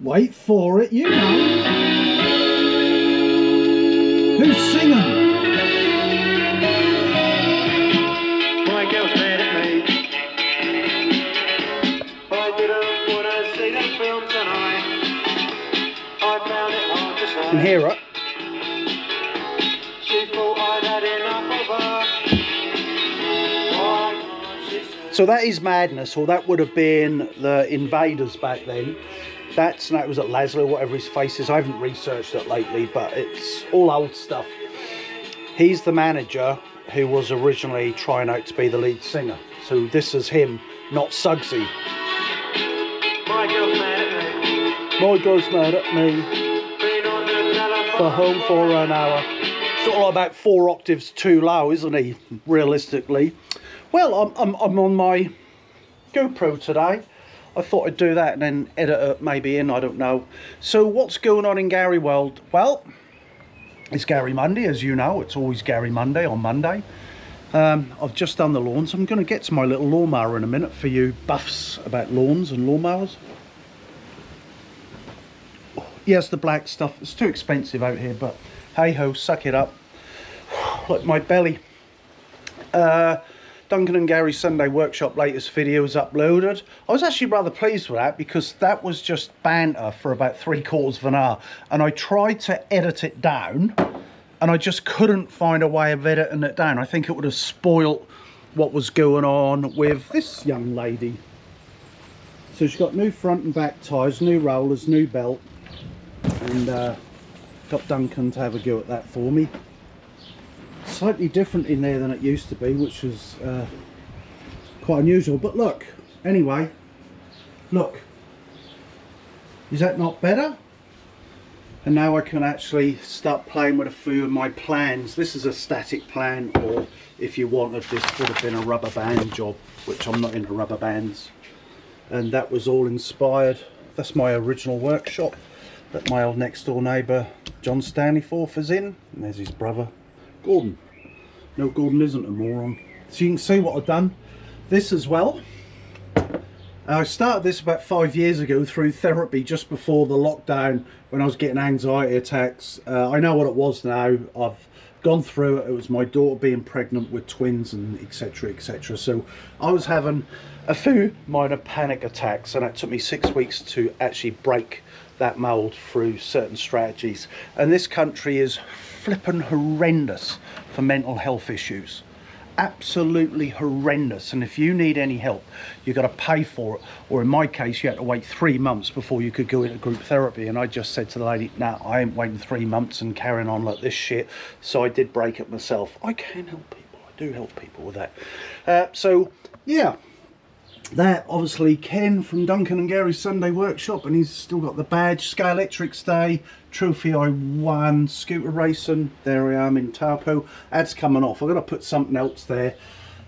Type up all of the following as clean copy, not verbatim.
Wait for it, you know. Who's singing? My girl's mad at me. I didn't want to see that film tonight. I found it hard to say. You can hear it. She thought I'd had enough of her. So that is Madness, or that would have been the Invaders back then. That was at Laszlo, whatever his face is. I haven't researched it lately, but it's all old stuff. He's the manager who was originally trying out to be the lead singer. So this is him, not Suggsy. My girl's mad at me. My girl's mad at me. Been on the telephone For home for an hour. Sort of like about 4 octaves too low, isn't he? Realistically. Well, I'm on my GoPro today. I thought I'd do that and then edit it maybe in, I don't know. So what's going on in Gary World? Well, it's Gary Monday, as you know. It's always Gary Monday on Monday. I've just done the lawns. I'm going to get to my little lawnmower in a minute for you buffs about lawns and lawnmowers. Yes, the black stuff. It's too expensive out here, but hey ho, suck it up. Look, my belly. Duncan and Gary Sunday Workshop latest video is uploaded. I was actually rather pleased with that because that was just banter for about 3/4 of an hour, and I tried to edit it down and I just couldn't find a way of editing it down. I think it would have spoilt what was going on with this young lady. So she's got new front and back tyres, new rollers, new belt, and got Duncan to have a go at that for me. Slightly different in there than it used to be, which was quite unusual, but look, anyway, look, is that not better? And now I can actually start playing with a few of my plans. This is a static plan, or if you wanted, this would have been a rubber band job, which I'm not into rubber bands. And that was all inspired. That's my original workshop that my old next door neighbour John Stanleyforth is in, and there's his brother Gordon. No, Gordon isn't a moron. So you can see what I've done. This as well. I started this about 5 years ago through therapy just before the lockdown when I was getting anxiety attacks. I know what it was now. I've gone through it. It was my daughter being pregnant with twins and etc, etc. So I was having a few minor panic attacks, and it took me 6 weeks to actually break that mold through certain strategies. And this country is flippin' horrendous for mental health issues. Absolutely horrendous. And if you need any help, you've got to pay for it, or in my case you had to wait 3 months before you could go into group therapy. And I just said to the lady, nah, I ain't waiting 3 months and carrying on like this shit. So I did break it myself. I can help people. I do help people with that. So yeah, that obviously Ken from Duncan and Gary's Sunday Workshop, and he's still got the badge. Sky Electrics Day trophy I won, scooter racing, there I am in Taupo. That's coming off. I've got to put something else there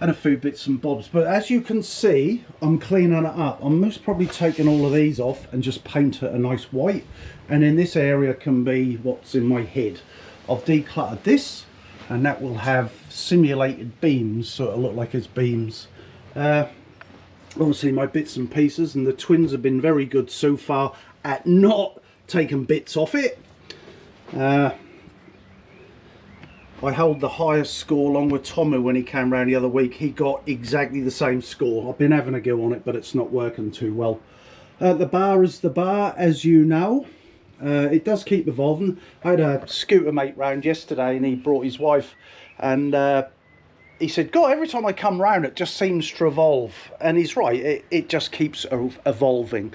and a few bits and bobs, but as you can see, I'm cleaning it up. I'm most probably taking all of these off and just paint it a nice white, and then this area can be what's in my head. I've decluttered this, and that will have simulated beams, so it'll look like it's beams. Obviously my bits and pieces, and the twins have been very good so far at not taking bits off it. I held the highest score along with Tomu when he came round the other week. He got exactly the same score. I've been having a go on it, but it's not working too well. The bar is the bar, as you know. It does keep evolving. I had a scooter mate round yesterday, and he brought his wife, and he said, God, every time I come round it just seems to evolve. And he's right, it just keeps evolving.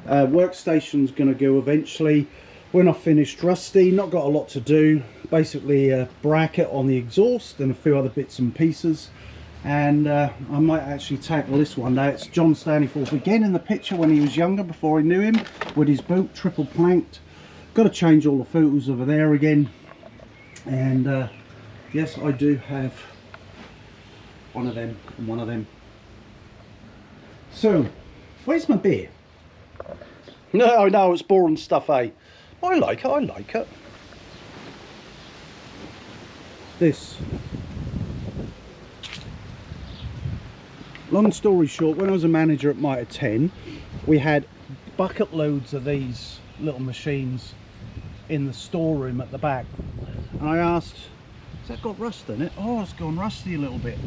Workstation's going to go eventually when I've finished Rusty. Not got a lot to do. Basically a bracket on the exhaust and a few other bits and pieces. And I might actually tackle this one now. It's John Stanleyforth again in the picture when he was younger, before I knew him, with his boat triple planked. Got to change all the photos over there again. And yes, I do have one of them and one of them. So, where's my beer? No, it's boring stuff, eh? I like it, I like it. This. Long story short, when I was a manager at Mitre 10, we had bucket loads of these little machines in the storeroom at the back. And I asked, has that got rust in it? Oh, it's gone rusty a little bit.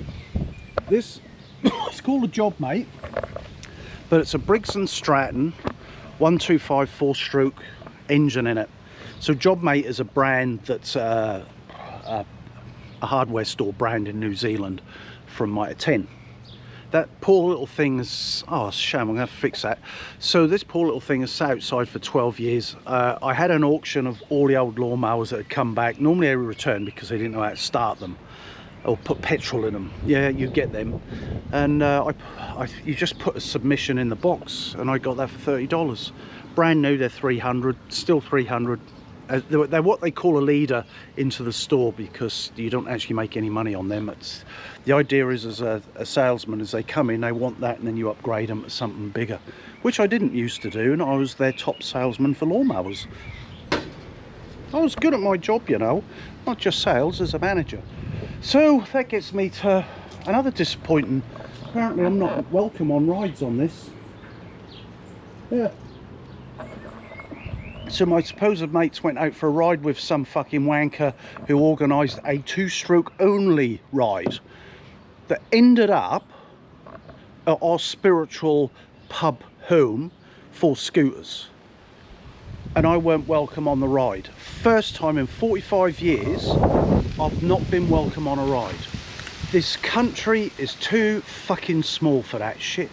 This, it's called a Job Mate, but it's a Briggs & Stratton 125 4-stroke engine in it. So Job Mate is a brand that's a hardware store brand in New Zealand from Mitre 10. That poor little thing is, oh, it's a shame, I'm going to have to fix that. So this poor little thing has sat outside for 12 years. I had an auction of all the old lawnmowers that had come back. Normally they were returned because they didn't know how to start them or put petrol in them. Yeah, you get them. And you just put a submission in the box, and I got that for $30. Brand new, they're 300, still 300. They're what they call a leader into the store because you don't actually make any money on them. The idea is, as a salesman, as they come in, they want that, and then you upgrade them to something bigger, which I didn't used to do, and I was their top salesman for lawnmowers. I was good at my job, you know, not just sales, as a manager. So that gets me to another disappointing. Apparently I'm not welcome on rides on this. Yeah. So my supposed mates went out for a ride with some fucking wanker who organised a 2-stroke only ride that ended up at our spiritual pub home for scooters. And I weren't welcome on the ride. First time in 45 years I've not been welcome on a ride. This country is too fucking small for that shit.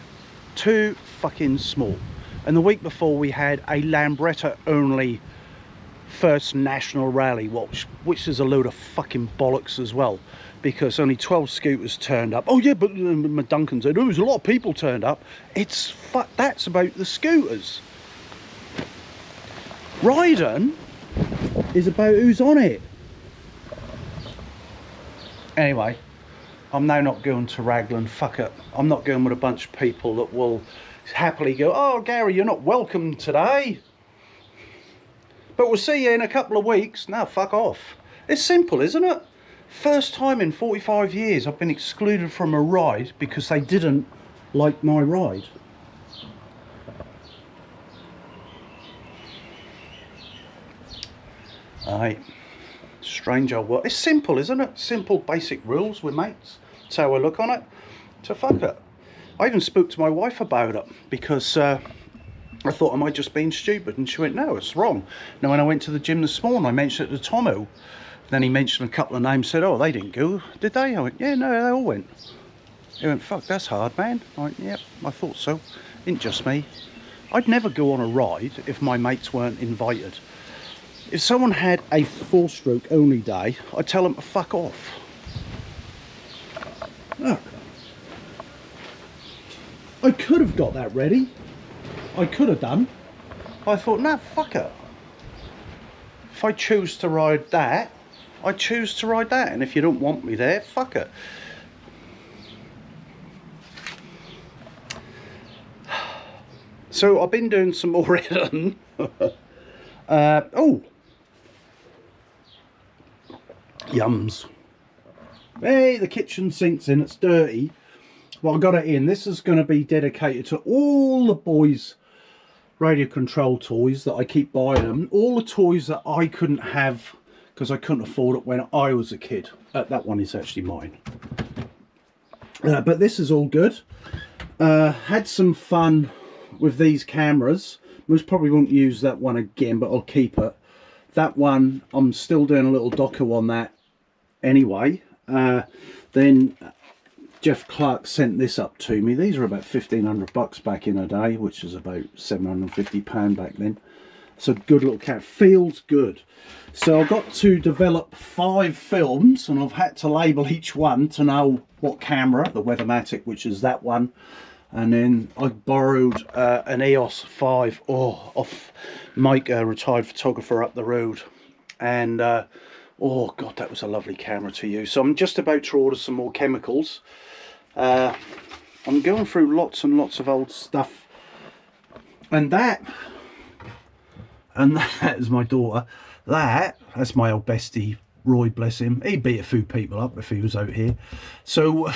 Too fucking small. And the week before we had a Lambretta only first national rally, which is a load of fucking bollocks as well, because only 12 scooters turned up. Oh yeah, but Duncan said, oh, there's a lot of people turned up. That's about the scooters. Riding is about who's on it. Anyway, I'm now not going to Raglan. Fuck it. I'm not going with a bunch of people that will happily go, oh Gary, you're not welcome today, but we'll see you in a couple of weeks. No, fuck off. It's simple, isn't it? First time in 45 years I've been excluded from a ride because they didn't like my ride. Aye, strange old world. It's simple, isn't it? Simple basic rules with mates. That's how I look on it. So fuck it. I even spoke to my wife about it because I thought, am I just being stupid? And she went, no, it's wrong. Now when I went to the gym this morning, I mentioned it to Tomo. Then he mentioned a couple of names, said, oh, they didn't go, did they? I went, yeah, no, they all went. He went, fuck, that's hard, man. I went, yep, I thought so. Ain't just me. I'd never go on a ride if my mates weren't invited. If someone had a 4-stroke only day, I'd tell them to fuck off. Look. I could have got that ready. I could have done. I thought, nah, fuck it. If I choose to ride that, I choose to ride that. And if you don't want me there, fuck it. So I've been doing some more editing. Oh. Yums. Hey, the kitchen sink's in, it's dirty. Well, I got it in. This is going to be dedicated to all the boys' radio control toys that I keep buying them. All the toys that I couldn't have because I couldn't afford it when I was a kid. That one is actually mine. But this is all good. Had some fun with these cameras. Most probably won't use that one again, but I'll keep it. That one, I'm still doing a little doco on that anyway. Then Jeff Clark sent this up to me. These are about 1,500 bucks back in a day, which is about £750 back then. It's a good little cat, feels good. So I've got to develop 5 films, and I've had to label each one to know what camera, the Weathermatic, which is that one. And then I borrowed an EOS 5 off Mike, a retired photographer up the road. And oh god, that was a lovely camera to use. So I'm just about to order some more chemicals. I'm going through lots and lots of old stuff. And that is my daughter. That's my old bestie Roy, bless him. He'd beat a few people up if he was out here. So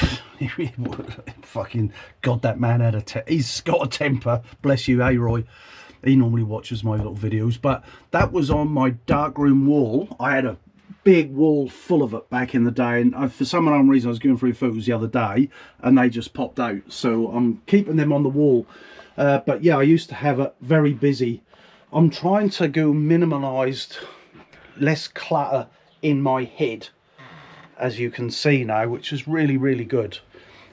fucking god, that man had he's got a temper, bless you. Hey Roy, He normally watches my little videos, but that was on my darkroom wall. I had a big wall full of it back in the day, and for some unknown reason I was going through photos the other day and they just popped out, so I'm keeping them on the wall. But yeah, I used to have it very busy. I'm trying to go minimalised, less clutter in my head, as you can see now, which is really good.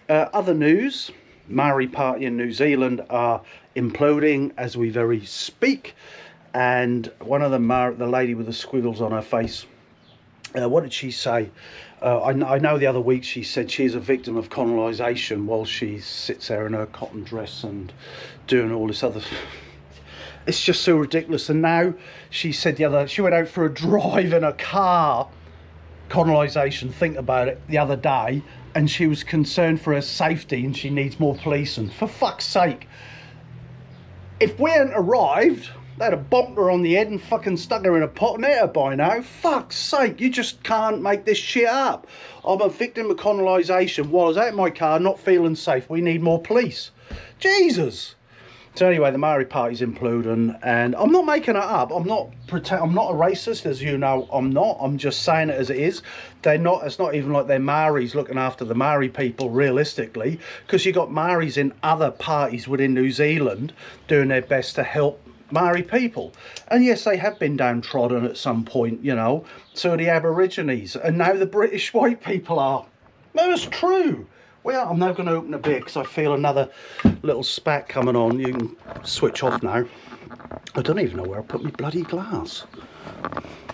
Other news, Maori party in New Zealand are imploding as we very speak, and one of them, the lady with the squiggles on her face, what did she say? I know the other week she said she's a victim of colonisation while she sits there in her cotton dress and doing all this other. It's just so ridiculous. And now she said she went out for a drive in a car, colonisation, think about it, the other day, and she was concerned for her safety and she needs more policing. For fuck's sake, if we hadn't arrived, they'd have bonked her on the head and fucking stuck her in a pot and ate her by now. Fuck's sake, you just can't make this shit up. I'm a victim of colonisation. While I was out in my car, not feeling safe. We need more police. Jesus. So anyway, the Maori party's imploding, and I'm not making it up. I'm not a racist, as you know. I'm not. I'm just saying it as it is. They're not. It's not even like they're Maoris looking after the Maori people, realistically, because you got Maoris in other parties within New Zealand doing their best to help Maori people. And yes, they have been downtrodden at some point, you know. So are the Aborigines, and now the British white people are. No, it's true. Well, I'm now going to open a beer because I feel another little spat coming on. You can switch off now. I don't even know where I put my bloody glass.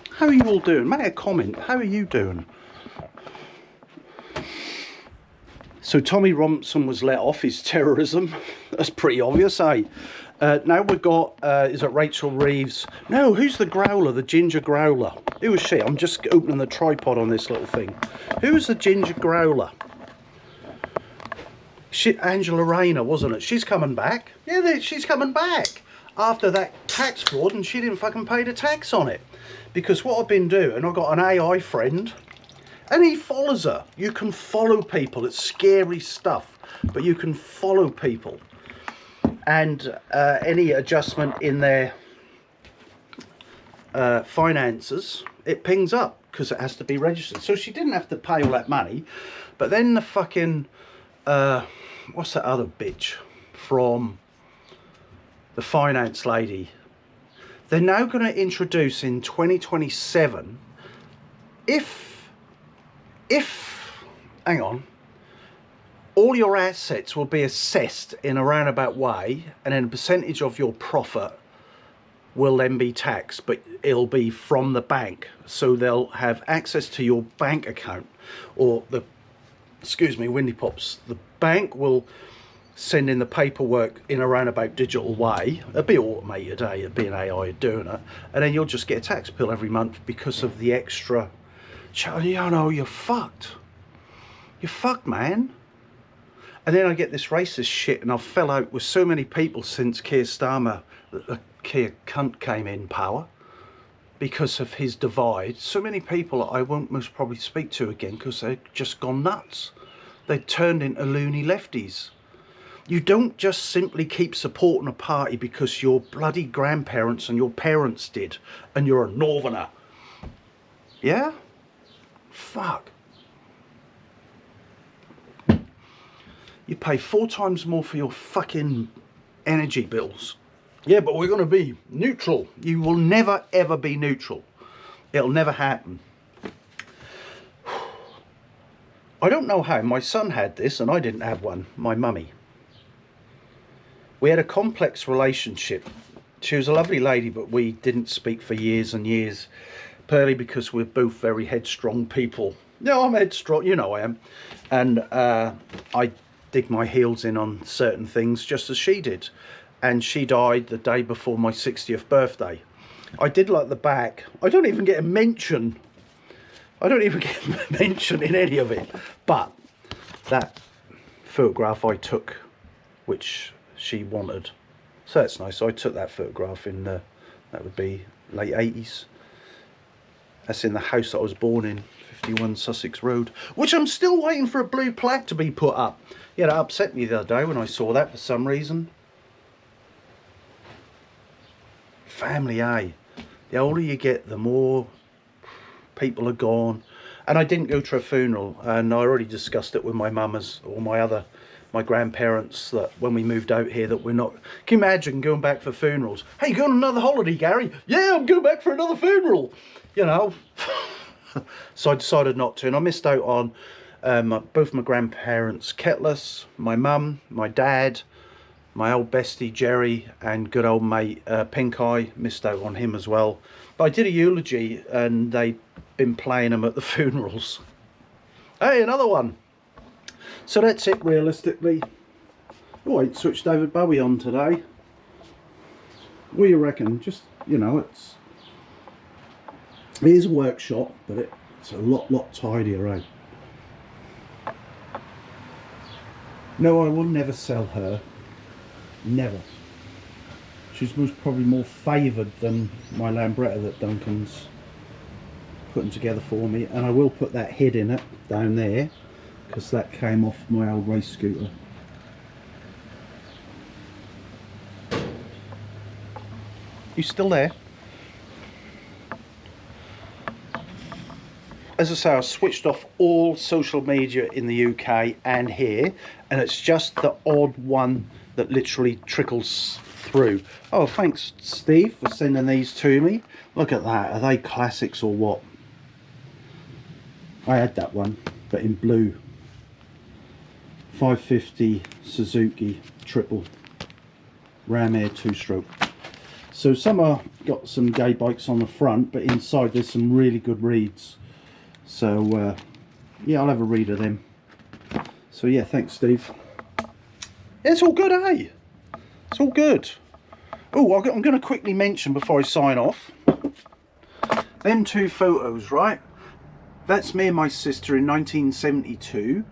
How are you all doing? Make a comment. How are you doing? So Tommy Robinson was let off his terrorism. That's pretty obvious, eh? Now we've got, is it Rachel Reeves? No, who's the growler, the ginger growler? Who is she? I'm just opening the tripod on this little thing. Who's the ginger growler? Angela Rayner, wasn't it? She's coming back. Yeah, she's coming back after that tax fraud, and she didn't fucking pay the tax on it. Because what I've been doing, I've got an AI friend, and he follows her. You can follow people. It's scary stuff, but you can follow people. And any adjustment in their finances, it pings up because it has to be registered. So she didn't have to pay all that money, but then the fucking what's that other bitch from the finance lady, they're now going to introduce in 2027, if hang on, all your assets will be assessed in a roundabout way, and then a percentage of your profit will then be taxed, but it'll be from the bank, so they'll have access to your bank account, or the, excuse me, Windy Pops, the bank will send in the paperwork in a roundabout digital way. It'll be automated, it'll be an AI doing it, and then you'll just get a tax bill every month because of the extra. You know, you're fucked. You're fucked, man. And then I get this racist shit, and I've fell out with so many people since Keir Starmer, the Keir cunt, came in power because of his divide. So many people I won't most probably speak to again because they've just gone nuts. They've turned into loony lefties. You don't just simply keep supporting a party because your bloody grandparents and your parents did, and you're a northerner. Yeah? Fuck. You pay 4 times more for your fucking energy bills. Yeah, but we're going to be neutral. You will never ever be neutral. It'll never happen. I don't know how. My son had this and I didn't have one. My mummy. We had a complex relationship. She was a lovely lady, but we didn't speak for years and years. Partly because we're both very headstrong people. No, I'm headstrong. You know I am. And I dig my heels in on certain things just as she did. And she died the day before my 60th birthday. I did like the back. I don't even get a mention. I don't even get a mention in any of it. But that photograph I took, which she wanted. So that's nice. So I took that photograph in the, that would be late 80s. That's in the house that I was born in, 51 Sussex Road, which I'm still waiting for a blue plaque to be put up. Yeah, that upset me the other day when I saw that for some reason. family, eh? The older you get, the more people are gone. And I didn't go to a funeral, and I already discussed it with my mum or my grandparents, that when we moved out here, that we're not. Can you imagine going back for funerals? Hey, you going on another holiday, Gary? Yeah, I'm going back for another funeral. You know. So I decided not to, and I missed out on both my grandparents, Ketless, my mum, my dad, my old bestie Jerry, and good old mate Pink Eye. Missed out on him as well. But I did a eulogy, and they'd been playing them at the funerals. Hey, another one. So that's it, realistically. Oh, I switched David Bowie on today. What do you reckon? Just, you know, it is a workshop, but it's a lot tidier, eh? No, I will never sell her. Never. She's probably more favoured than my Lambretta that Duncan's putting together for me. And I will put that head in it down there, because that came off my old race scooter. You still there? As I say, I switched off all social media in the UK and here, and it's just the odd one that literally trickles through. Oh, thanks Steve for sending these to me. Look at that. Are they classics or what? I had that one, but in blue. 550 Suzuki triple Ram Air 2-stroke. So some are got some gay bikes on the front, but inside there's some really good reeds. So yeah, I'll have a read of them. So yeah, thanks Steve. It's all good, eh? It's all good. Oh, I'm going to quickly mention before I sign off, them two photos, right? That's me and my sister in 1972.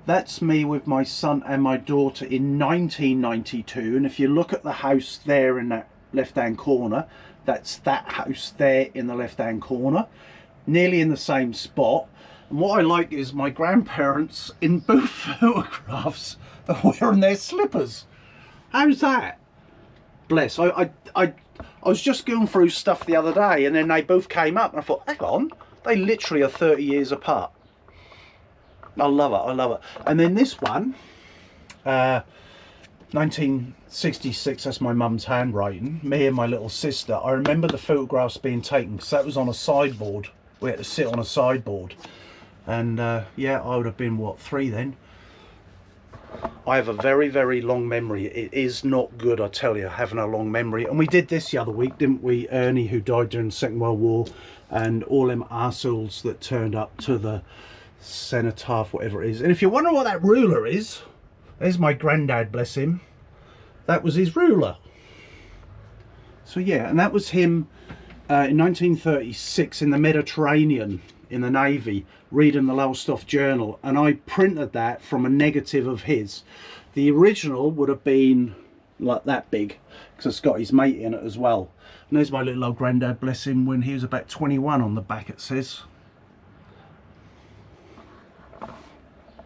That's me with my son and my daughter in 1992. And if you look at the house there in that left hand corner, that's that house there in the left hand corner, nearly in the same spot. And what I like is my grandparents in both photographs are wearing their slippers. How's that? Bless. I was just going through stuff the other day, and then they both came up, and I thought, hang on, they literally are 30 years apart. I love it, I love it. And then this one, 1966, that's my mum's handwriting, me and my little sister. I remember the photographs being taken, because that was on a sideboard. We had to sit on a sideboard. And yeah, I would have been, what, 3 then? I have a very long memory. It is not good, I tell you, having a long memory. And we did this the other week, didn't we? Ernie, who died during the Second World War, and all them arseholes that turned up to the cenotaph, whatever it is. And if you wonder what that ruler is, there's my granddad, bless him. That was his ruler. So yeah, and that was him in 1936 in the Mediterranean in the Navy, reading the Lowestoft Journal, and I printed that from a negative of his. The original would have been like that big, because it's got his mate in it as well. And there's my little old granddad, bless him, when he was about 21 on the back, it says.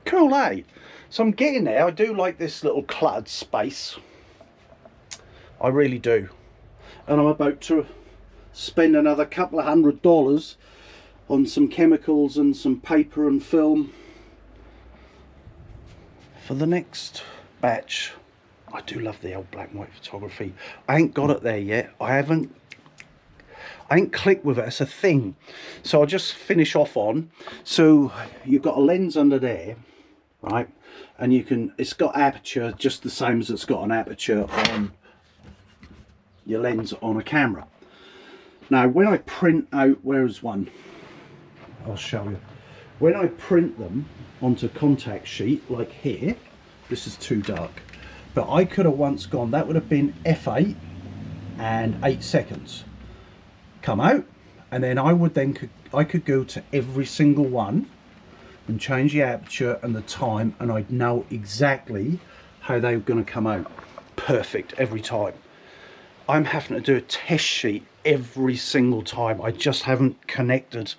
Cool, eh? So I'm getting there. I do like this little cluttered space. I really do. And I'm about to spend another couple of $100 on some chemicals and some paper and film for the next batch. I do love the old black and white photography. I ain't got it there yet. I ain't clicked with it. It's a thing. So I'll just finish off on. So you've got a lens under there, right? And you can, it's got aperture just the same as it's got an aperture on your lens on a camera. Now when I print out, where's one? I'll show you. When I print them onto contact sheet, like here, this is too dark, but I could have once gone, that would have been f8 and 8 seconds. Come out, and then I could go to every single one and change the aperture and the time, and I'd know exactly how they were going to come out. Perfect every time. I'm having to do a test sheet every single time. I just haven't connected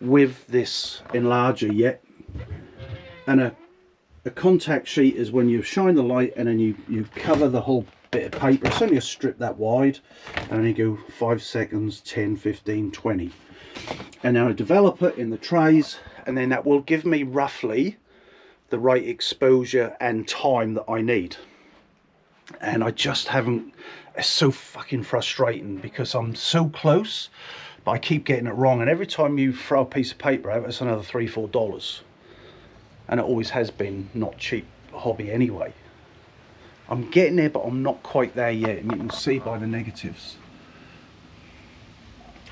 with this enlarger yet. And a contact sheet is when you shine the light and then you cover the whole bit of paper. It's only a strip that wide, and then you go 5 seconds, 10, 15, 20. And then I develop it in the trays, and then that will give me roughly the right exposure and time that I need. And I just haven't, it's so fucking frustrating because I'm so close, but I keep getting it wrong. And every time you throw a piece of paper out, it's another $3-4. And it always has been not cheap hobby anyway. I'm getting there, but I'm not quite there yet, and you can see by the negatives.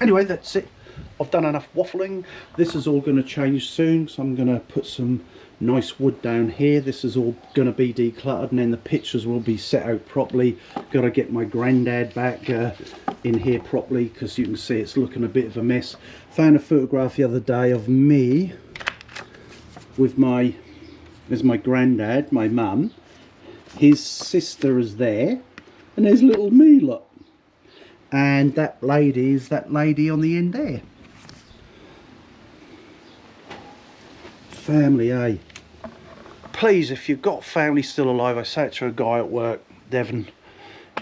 Anyway, that's it. I've done enough waffling. This is all going to change soon, so I'm going to put some nice wood down here. This is all going to be decluttered, and then the pictures will be set out properly. Got to get my granddad back in here properly, because you can see it's looking a bit of a mess. Found a photograph the other day of me with there's my granddad, my mum, his sister is there, and there's little me, look. And that lady is that lady on the end there. Family, eh? Please, if you've got family still alive, I say it to a guy at work, Devon,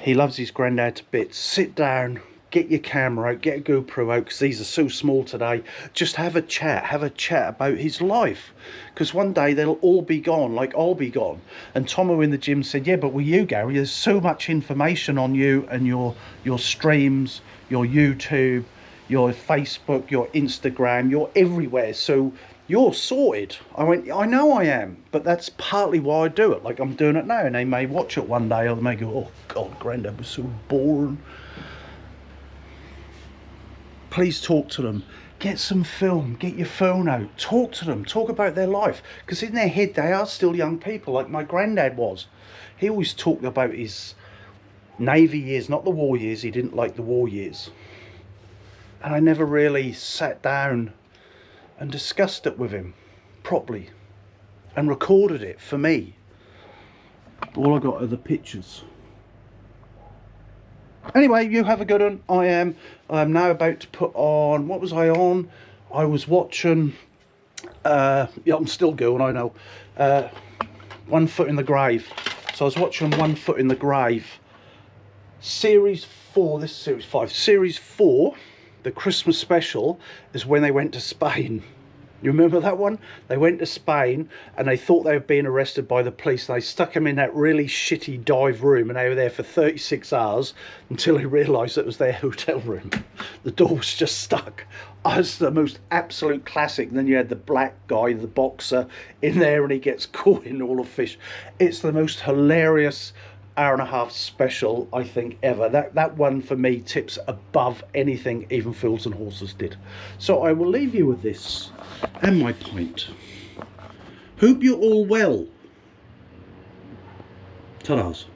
he loves his granddad to bits. Sit down, get your camera out, get a GoPro out, because these are so small today. Just have a chat about his life, because one day they'll all be gone, like I'll be gone. And Tomo in the gym said, yeah, but with you, Gary, there's so much information on you and your streams, your YouTube, your Facebook, your Instagram, you're everywhere, so you're sorted. I went, I know I am, but that's partly why I do it. Like I'm doing it now, and they may watch it one day, or they may go, oh God, Granddad was so boring. Please talk to them. Get some film, get your phone out, talk to them, talk about their life, because in their head they are still young people, like my granddad was. He always talked about his Navy years, not the war years. He didn't like the war years, and I never really sat down and discussed it with him properly and recorded it for me. All I got are the pictures. Anyway, you have a good one. I am now about to put on, what was I on? I was watching, yeah, I'm still going, I know, One Foot in the Grave. So I was watching One Foot in the Grave. Series 4, this is series 5. Series 4, the Christmas special, is when they went to Spain. You remember that one? They went to Spain and they thought they were being arrested by the police. They stuck them in that really shitty dive room, and they were there for 36 hours until they realised it was their hotel room. The door was just stuck. It's the most absolute classic. And then you had the black guy, the boxer, in there, and he gets caught in all the fish. It's the most hilarious hour-and-a-half special I think ever. That one for me tips above anything even Fools and Horses did. So I will leave you with this and my pint. Hope you're all well. Ta-da's.